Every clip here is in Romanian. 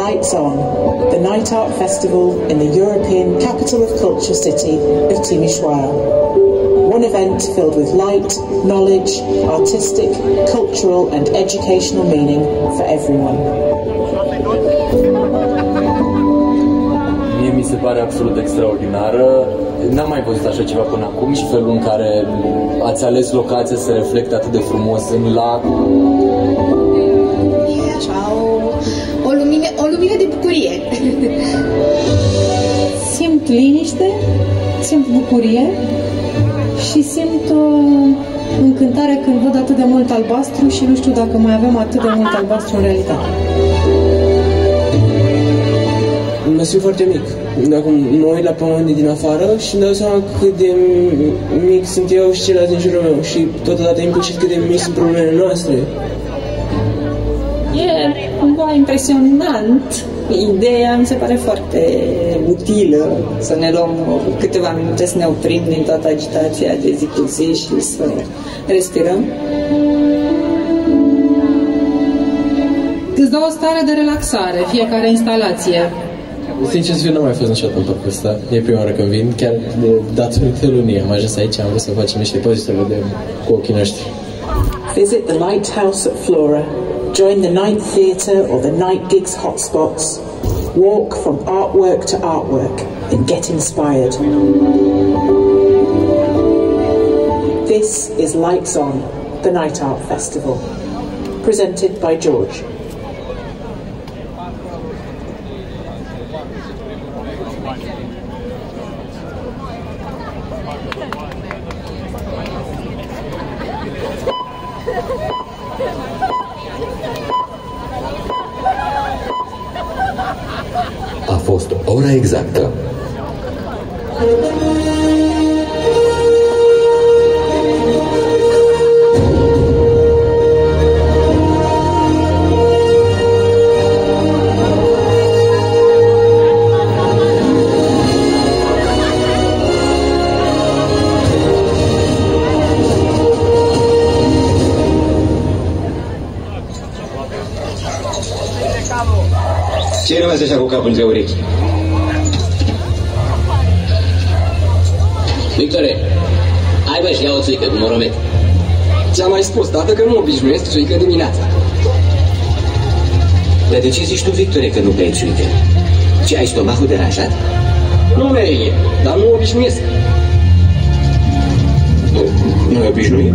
Lights On, the night art festival in the European capital of culture city of Timișoara. One event filled with light, knowledge, artistic, cultural and educational meaning for everyone. Mie mi se pare absolut extraordinară. N-am mai văzut așa ceva până acum și felul în care ați ales locația să reflecte atât de frumos în lac. O lumină de bucurie. Simt liniște, simt bucurie și simt încântare când văd atât de mult albastru și nu știu dacă mai avem atât de mult albastru în realitate. Mă simt foarte mic. Acum mă uit la pământ din afară și îmi dau seama cât de mic sunt eu și ceilalți din jurul meu și totodată implicit cât de mici sunt problemele noastre. E cumva impresionant. Ideea mi se pare foarte utilă să ne luăm câteva minute să ne oprim din toată agitația de zi cu zi și să respirăm. Îți dă o stare de relaxare, fiecare instalație. Sincer să fiu, n-am mai fost niciodată în parcul ăsta. E prima oară când vin, chiar datorită lunii am ajuns aici, am vrut să facem niște poze să vedem cu ochii noștri. Visit the lighthouse at Flora. Join the night theatre or the night gigs hotspots. Walk from artwork to artwork and get inspired. This is Lights On, the Night Art Festival, presented by George. A fost ora exactă. Ce rămas așa cu capul între urechi? Victore, hai bă și ia o țuică cu moromet. Ți-am mai spus, tată, că nu obișnuiesc țuică dimineața. Dar de ce zici tu, Victore, că nu bei țuică? Ce, ai stomacul deranjat? Nu mereu, dar nu obișnuiesc. Nu e obișnuit?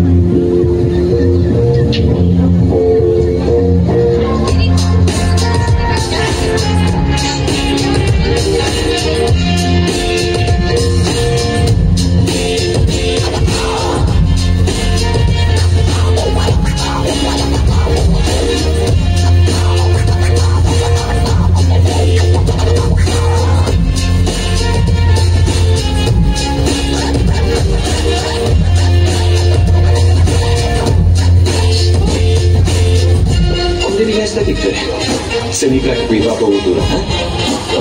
să nu-i placă cuiva băutura, ha?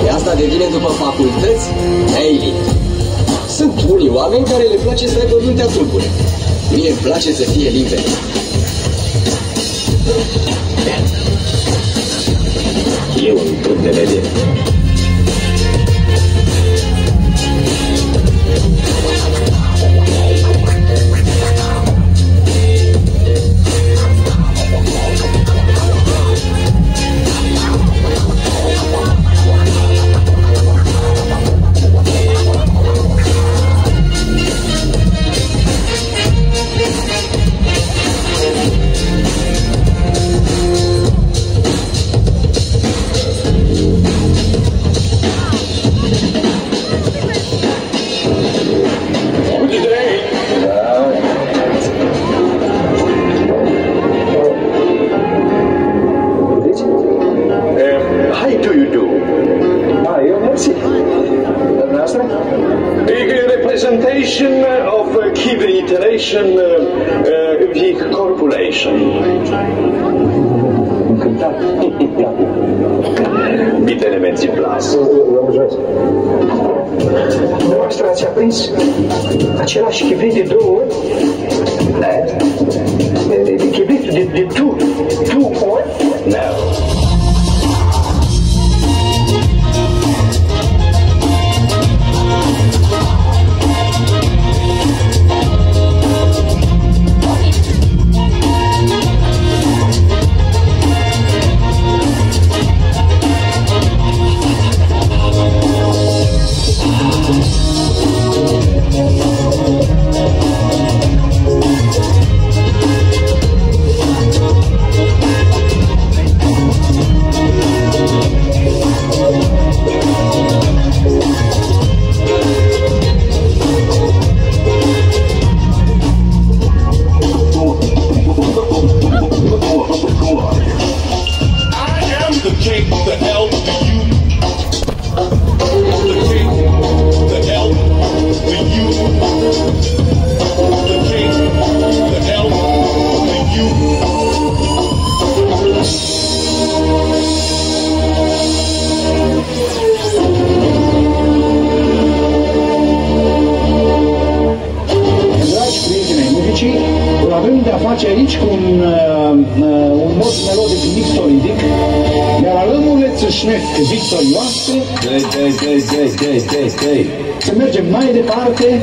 De asta devine după facultăți? Ei, sunt unii oameni care le place să aibă mintea tulbure. Mie îmi place să fie liber. E un punct de vedere. Bine elementi în plas. Noastră ați aprins același chibrit de 2 ori? De chibrit de 2 ori? No. Avem de-a face aici cu un mod melodic mixtoridic, iar alămurile țâșnesc victorioase. Să mergem mai departe.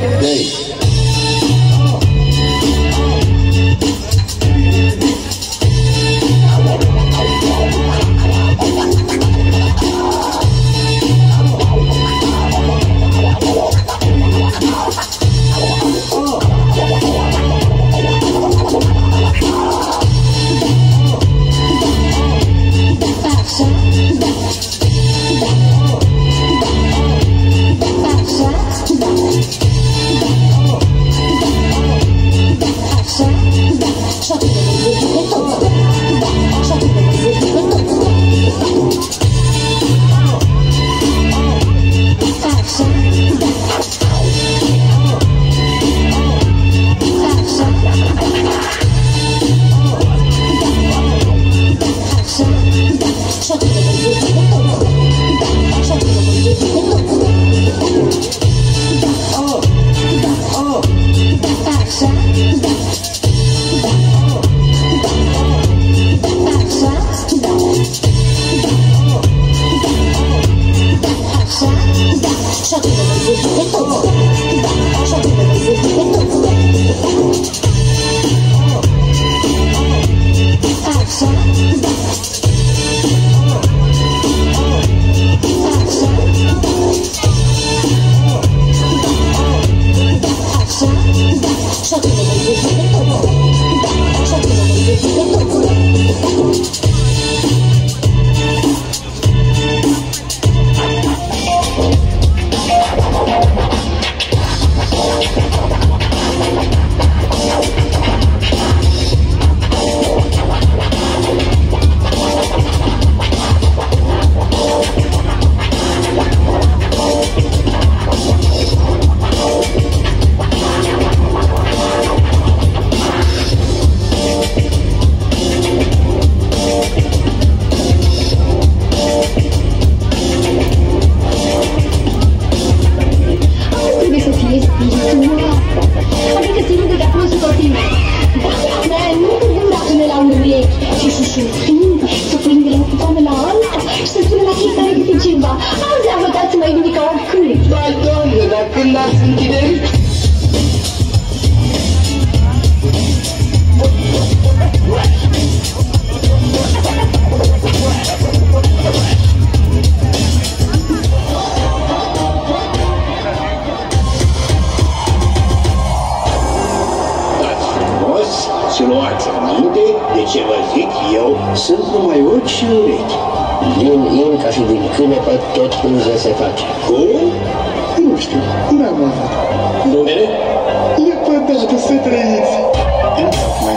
Auzi, avocați mai bine ca oricând. Da, doamne, dar când ați închide? Dați frumos să luați aminte de ce vă zic eu, sunt numai ochi și urechi. Din ca și din cânepă tot pânză se face. Cum? Nu știu, n-am auzit. Numele? Lepădată să trăiți. Întocmai.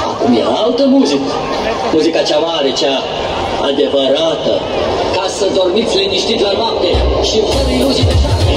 Acum e altă muzică. Muzica cea mare, cea adevărată. Ca să dormiți liniștit la noapte și fără iluzii de șarte.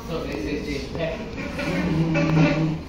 So this is the